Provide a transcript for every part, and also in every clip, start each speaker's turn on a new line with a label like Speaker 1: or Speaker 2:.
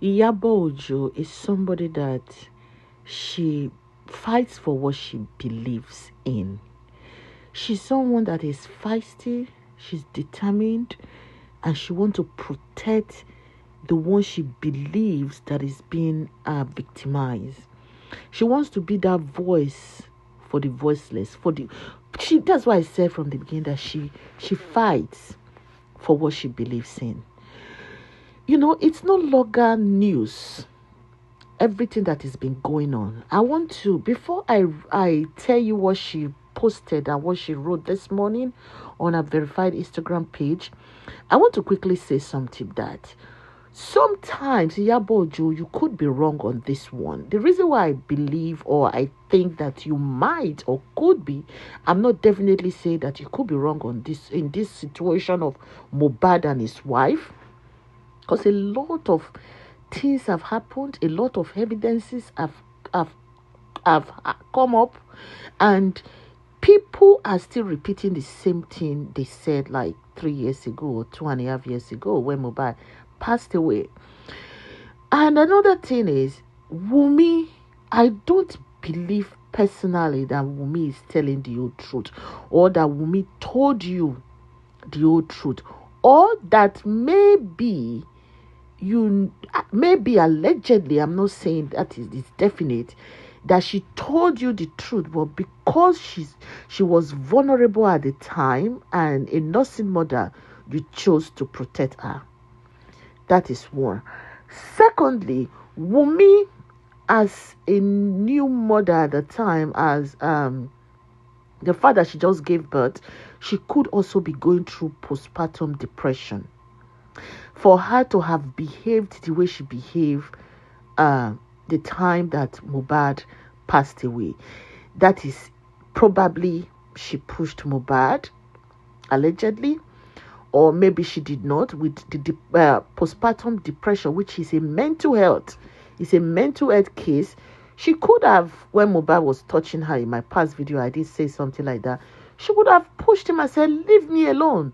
Speaker 1: Iyabo Ojo is somebody that she fights for what she believes in. She's someone that is feisty, she's determined, and she wants to protect the one she believes that is being victimized. She wants to be that voice for the voiceless. That's why I said from the beginning that she fights for what she believes in. You know, it's no longer news, everything that has been going on. I want to, before I tell you what she posted and what she wrote this morning on a verified Instagram page, I want to quickly say something that sometimes, Iyabo Ojo, you could be wrong on this one. The reason why I believe or I think that you might or could be, I'm not definitely saying that you could be wrong on this in this situation of Mohbad and his wife, because a lot of things have happened, a lot of evidences have come up, and people are still repeating the same thing they said like 3 years ago or 2.5 years ago when Mohbad passed away. And another thing is, Wunmi, I don't believe personally that Wunmi is telling the whole truth, or that Wunmi told you the whole truth, or that maybe allegedly, I'm not saying that it's definite, that she told you the truth, but because she was vulnerable at the time and a nursing mother, you chose to protect her. That is one. Secondly, Wunmi, as a new mother at the time, as the fact that she just gave birth, she could also be going through postpartum depression. For her to have behaved the way she behaved the time that Mohbad passed away, that is probably she pushed Mohbad, allegedly, or maybe she did not, with the postpartum depression, which is a mental health. It's a mental health case. She could have, when Mohbad was touching her in my past video, I did say something like that. She would have pushed him and said, leave me alone.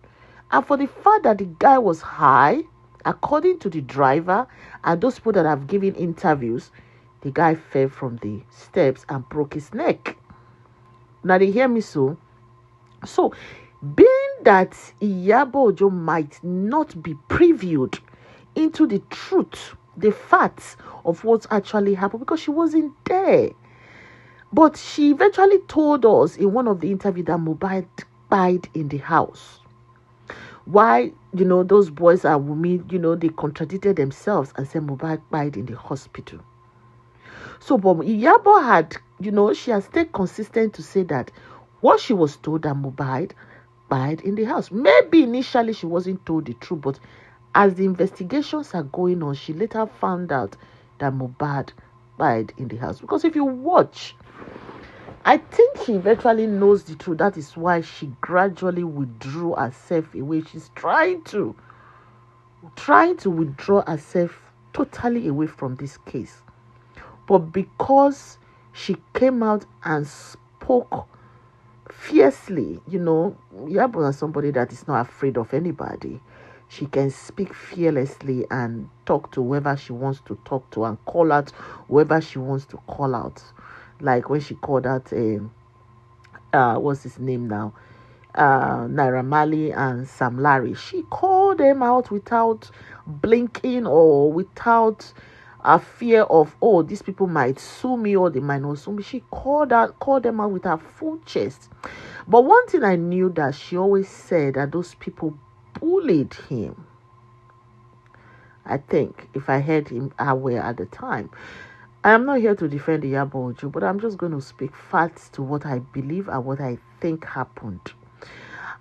Speaker 1: And for the fact that the guy was high, according to the driver and those people that have given interviews, the guy fell from the steps and broke his neck. Now they hear me so? So, being that Iyabo Ojo might not be previewed into the truth, the facts of what actually happened, because she wasn't there. But she eventually told us in one of the interviews that Mohbad died in the house. Why, those boys are Wunmi, they contradicted themselves and said Mohbad died in the hospital. So, but Iyabo had, she has stayed consistent to say that what she was told that Mohbad died in the house. Maybe initially she wasn't told the truth, but as the investigations are going on, she later found out that Mohbad died in the house. Because if you watch, I think she eventually knows the truth. That is why she gradually withdrew herself away. She's trying to withdraw herself totally away from this case. But because she came out and spoke fiercely, Iyabo is somebody that is not afraid of anybody. She can speak fearlessly and talk to whoever she wants to talk to and call out whoever she wants to call out. Like when she called out what's his name now? Naira Marley and Sam Larry. She called them out without blinking or without a fear of, oh, these people might sue me or they might not sue me. She called them out with her full chest. But one thing I knew that she always said that those people bullied him. I think, if I heard him aware at the time. I am not here to defend Iyabo Ojo, but I'm just going to speak facts to what I believe and what I think happened.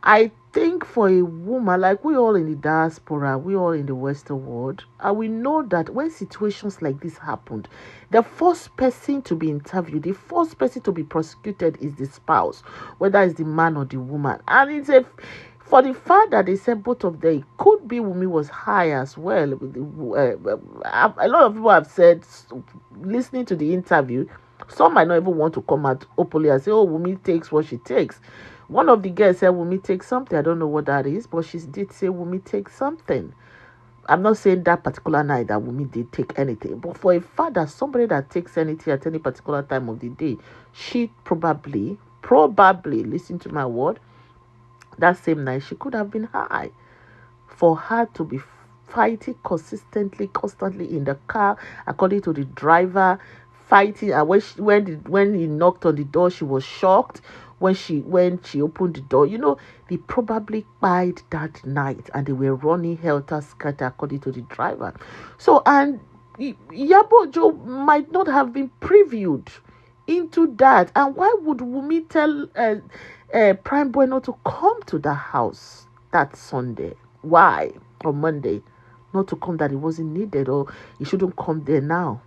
Speaker 1: I think for a woman, like we all in the diaspora, we all in the Western world, and we know that when situations like this happened, the first person to be interviewed, the first person to be prosecuted is the spouse, whether it's the man or the woman. And it's for the fact that they said both of them, it could be Wunmi was high as well. A lot of people have said, listening to the interview, some might not even want to come out openly and say, oh, Wunmi takes what she takes. One of the girls said Wunmi takes something. I don't know what that is, but she did say Wunmi takes something. I'm not saying that particular night that Wunmi did take anything, but for a father, somebody that takes anything at any particular time of the day, she probably, listen to my word, that same night she could have been high. For her to be fighting constantly in the car, according to the driver, fighting, and when he knocked on the door, she was shocked. When she opened the door, they probably cried that night, and they were running helter skelter, according to the driver. So, and Iyabo Ojo might not have been previewed into that. And why would Wunmi tell Prime Boy not to come to the house that Sunday? Why? On Monday, not to come, that it wasn't needed, or he shouldn't come there now.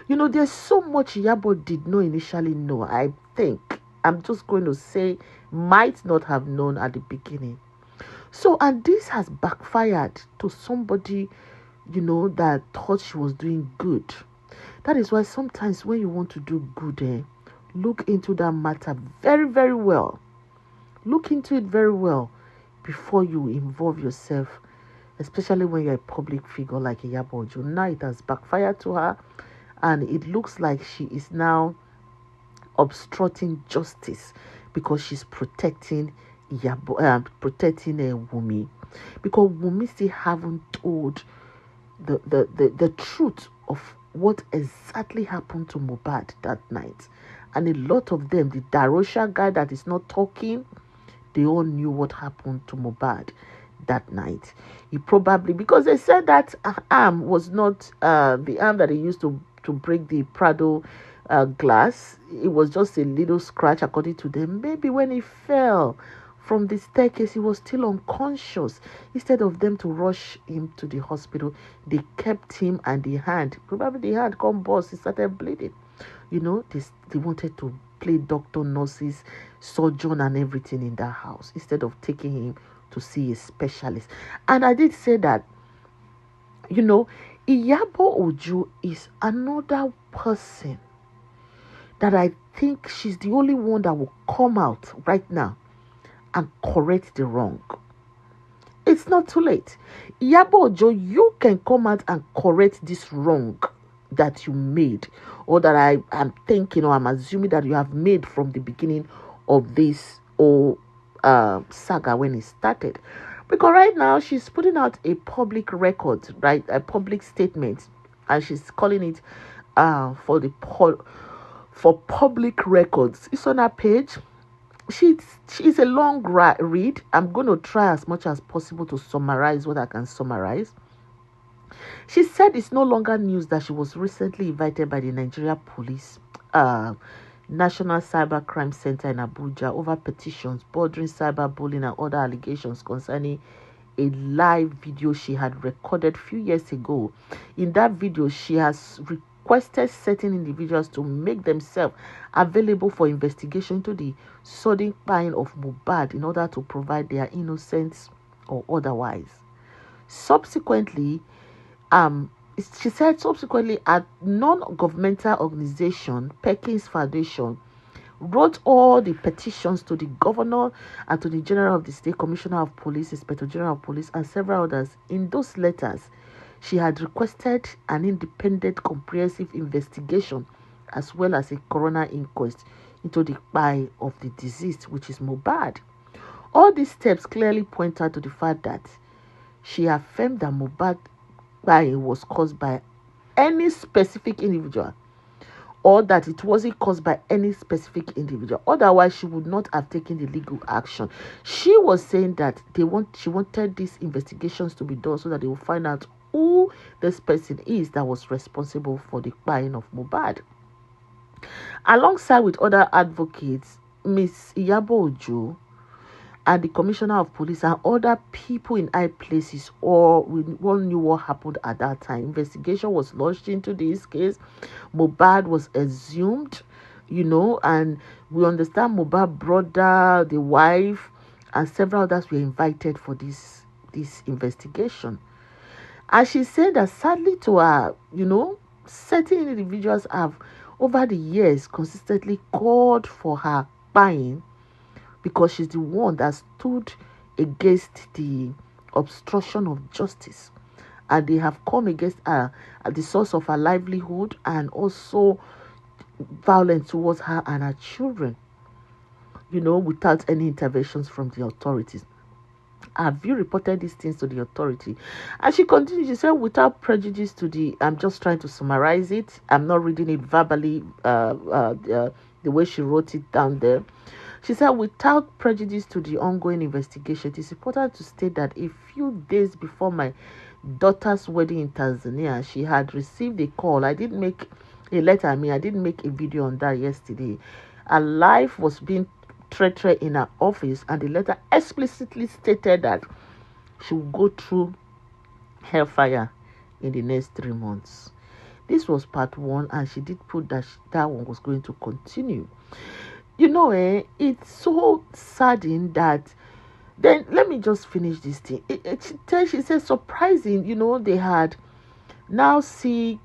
Speaker 1: There's so much Iyabo did not initially know. I think, I'm just going to say, might not have known at the beginning. So, and this has backfired to somebody, that thought she was doing good. That is why sometimes when you want to do good, look into that matter very, very well. Look into it very well before you involve yourself, especially when you're a public figure like Iyabo Ojo. Now it has backfired to her, and it looks like she is now obstructing justice because she's protecting Wunmi, because Wunmi still haven't told the truth of what exactly happened to Mohbad that night. And a lot of them, the Darosha guy that is not talking, they all knew what happened to Mohbad that night. He probably, because they said that arm was not the arm that he used to break the Prado glass. It was just a little scratch, according to them. Maybe when he fell from the staircase, he was still unconscious. Instead of them to rush him to the hospital, they kept him, and the hand, probably the hand come burst, he started bleeding. They wanted to play doctor, nurses, surgeon, and everything in that house, instead of taking him to see a specialist. And I did say that, Iyabo Ojo is another person that I think she's the only one that will come out right now and correct the wrong. It's not too late. Iyabo Ojo, you can come out and correct this wrong that you made, or that I am thinking, or I'm assuming that you have made from the beginning of this whole saga when it started. Because right now she's putting out a public record, right, a public statement, and she's calling it for public records. It's on her page. She's a long read. I'm going to try as much as possible to summarize what I can summarize. She said it's no longer news that she was recently invited by the Nigeria Police National Cyber Crime Center in Abuja over petitions bordering cyberbullying and other allegations concerning a live video she had recorded a few years ago. In that video, she has requested certain individuals to make themselves available for investigation into the sudden dying of Mohbad in order to provide their innocence or otherwise. Subsequently, she said a non-governmental organization, Perkins Foundation, wrote all the petitions to the governor and to the general of the state commissioner of police, inspector general of police, and several others. In those letters, she had requested an independent comprehensive investigation as well as a coroner inquest into the cause of the deceased, which is Mohbad. All these steps clearly point out to the fact that she affirmed that Mohbad was caused by any specific individual, or that it wasn't caused by any specific individual. Otherwise, she would not have taken the legal action. She was saying that she wanted these investigations to be done so that they will find out who this person is that was responsible for the dying of Mohbad. Alongside with other advocates, Miss Iyabo Ojo and the commissioner of police and other people in high places, or we all knew what happened at that time. Investigation was launched into this case. Mohbad was exhumed, and we understand Mohbad's brother, the wife, and several others were invited for this investigation. And she said that sadly to her, certain individuals have over the years consistently called for her buying, because she's the one that stood against the obstruction of justice. and they have come against her at the source of her livelihood and also violence towards her and her children, without any interventions from the authorities. Have you reported these things to the authority? And she continued, she said, without prejudice to I'm just trying to summarize it. I'm not reading it verbally, the way she wrote it down there. She said, without prejudice to the ongoing investigation, it is important to state that a few days before my daughter's wedding in Tanzania, she had received a call. I didn't make a letter. I didn't make a video on that yesterday. Her life was being threatened in her office, and the letter explicitly stated that she will go through hellfire in the next 3 months. This was part 1, and she did put that that one was going to continue. It's so saddening that. Then let me just finish this thing. She said, surprising, they had now see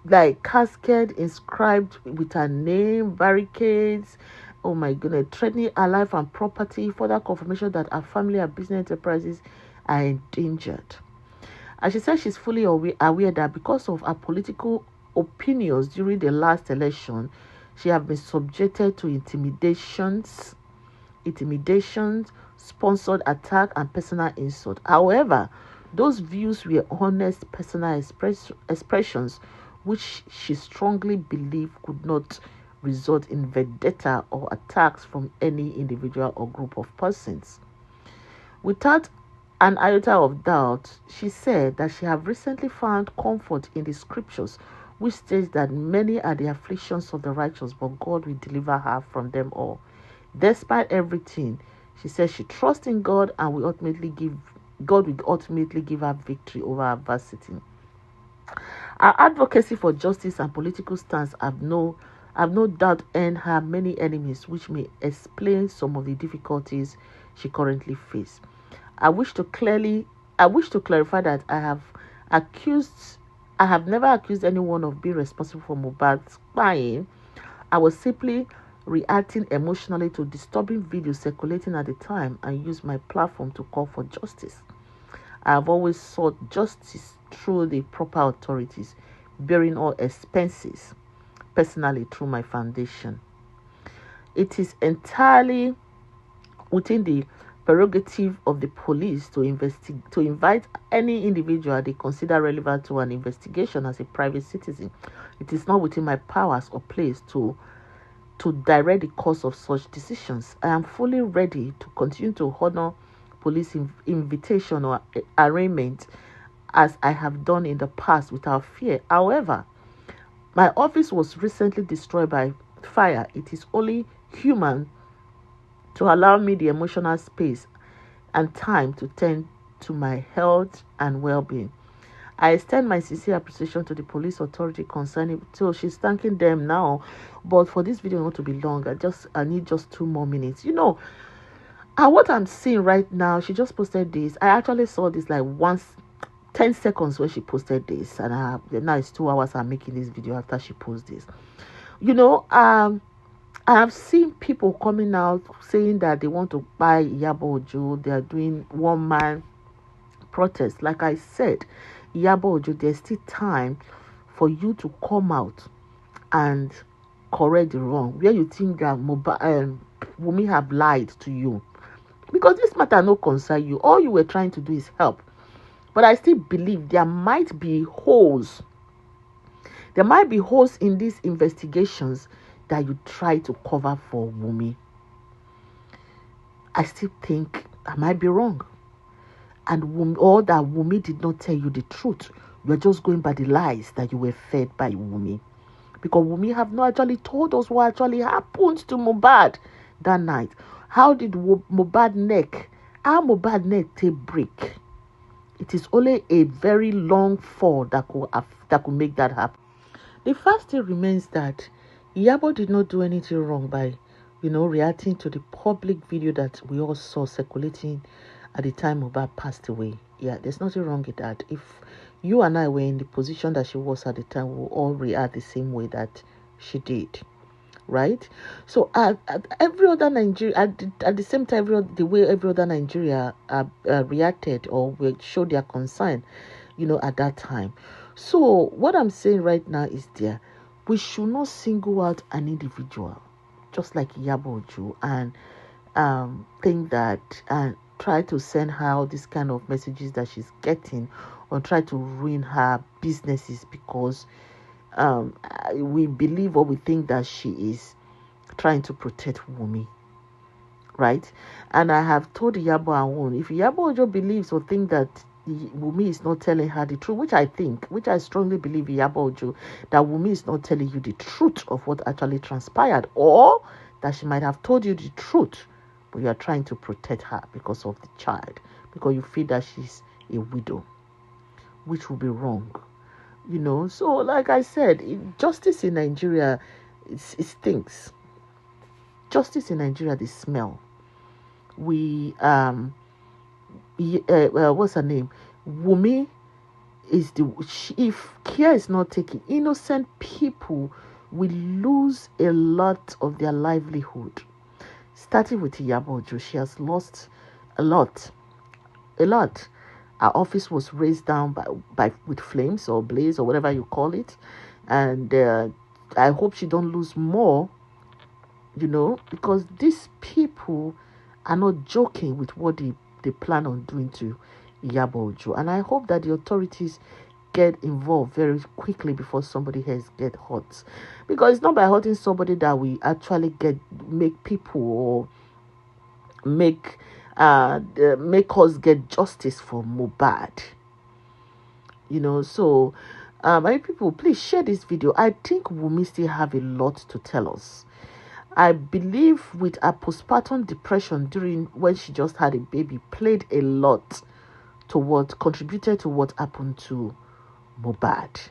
Speaker 1: like casket inscribed with her name, barricades. Oh my goodness, threatening her life and property. Further confirmation that her family and business enterprises are endangered. And she said she's fully aware that because of her political opinions during the last election, she has been subjected to intimidations, sponsored attack, and personal insult. However, those views were honest personal expressions which she strongly believed could not result in vendetta or attacks from any individual or group of persons. Without an iota of doubt, she said that she have recently found comfort in the scriptures, which states that many are the afflictions of the righteous, but God will deliver her from them all. Despite everything, she says she trusts in God and God will ultimately give her victory over adversity. Her advocacy for justice and political stance have no doubt earned her many enemies, which may explain some of the difficulties she currently faces. I wish to clarify that I have never accused anyone of being responsible for Mohbad's dying. I was simply reacting emotionally to disturbing videos circulating at the time and used my platform to call for justice. I have always sought justice through the proper authorities, bearing all expenses, personally through my foundation. It is entirely within the prerogative of the police to invite any individual they consider relevant to an investigation as a private citizen. It is not within my powers or place to direct the course of such decisions. I am fully ready to continue to honor police invitation or arraignment as I have done in the past without fear. However, my office was recently destroyed by fire. It is only human to allow me the emotional space and time to tend to my health and well-being. I extend my sincere appreciation to the police authority concerning. So she's thanking them now, but for this video not to be long, I need just 2 more minutes. What I'm seeing right now, she just posted this. I actually saw this like once 10 seconds when she posted this, and now it's 2 hours I'm making this video after she posted this. I have seen people coming out saying that they want to buy Iyabo Ojo. They are doing one-man protest. Like I said, Iyabo Ojo, there's still time for you to come out and correct the wrong. Where you think that Wunmi have lied to you. Because this matter no concern you. All you were trying to do is help. But I still believe there might be holes. There might be holes in these investigations that you try to cover for Wunmi. I still think I might be wrong. And that Wunmi did not tell you the truth. You are just going by the lies that you were fed by Wunmi. Because Wunmi have not actually told us what actually happened to Mohbad that night. How did Mohbad neck take break? It is only a very long fall that could make that happen. The fact still remains that Iyabo did not do anything wrong by, reacting to the public video that we all saw circulating at the time Mohbad passed away. Yeah, there's nothing wrong with that. If you and I were in the position that she was at the time, we will all react the same way that she did. Right? So every other Nigeria, at the same time, the way every other Nigeria reacted or showed their concern, at that time. So what I'm saying right now is we should not single out an individual, just like Iyabo Ojo, and think that and try to send her all these kind of messages that she's getting, or try to ruin her businesses because we believe or we think that she is trying to protect Wunmi, right? And I have told Iyabo and Wunmi, if Iyabo Ojo believes or think that Wunmi is not telling her the truth, which I strongly believe, Iyabo Ojo, that Wunmi is not telling you the truth of what actually transpired, or that she might have told you the truth, but you are trying to protect her because of the child, because you feel that she's a widow, which will be wrong. So like I said, justice in Nigeria, it stinks. Justice in Nigeria, they smell. We what's her name, Wunmi, is if care is not taken, innocent people will lose a lot of their livelihood. Starting with Iyabo Ojo, she has lost a lot. Our office was raised down by with flames or blaze or whatever you call it, and I hope she don't lose more, because these people are not joking with what they plan on doing to Iyabo Ojo. And I hope that the authorities get involved very quickly before somebody else get hurt. Because it's not by hurting somebody that we actually make people or make us get justice for Mohbad. So my people, please share this video. I think Wunmi still have a lot to tell us. I believe with her postpartum depression during when she just had a baby played a lot contributed to what happened to Mohbad.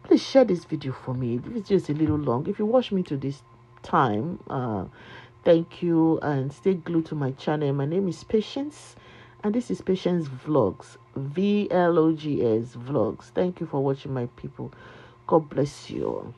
Speaker 1: Please share this video for me. This video is a little long. If you watch me to this time, thank you, and stay glued to my channel. My name is Patience, and this is Patience Vlogs, VLOGS Vlogs. Thank you for watching, my people. God bless you all.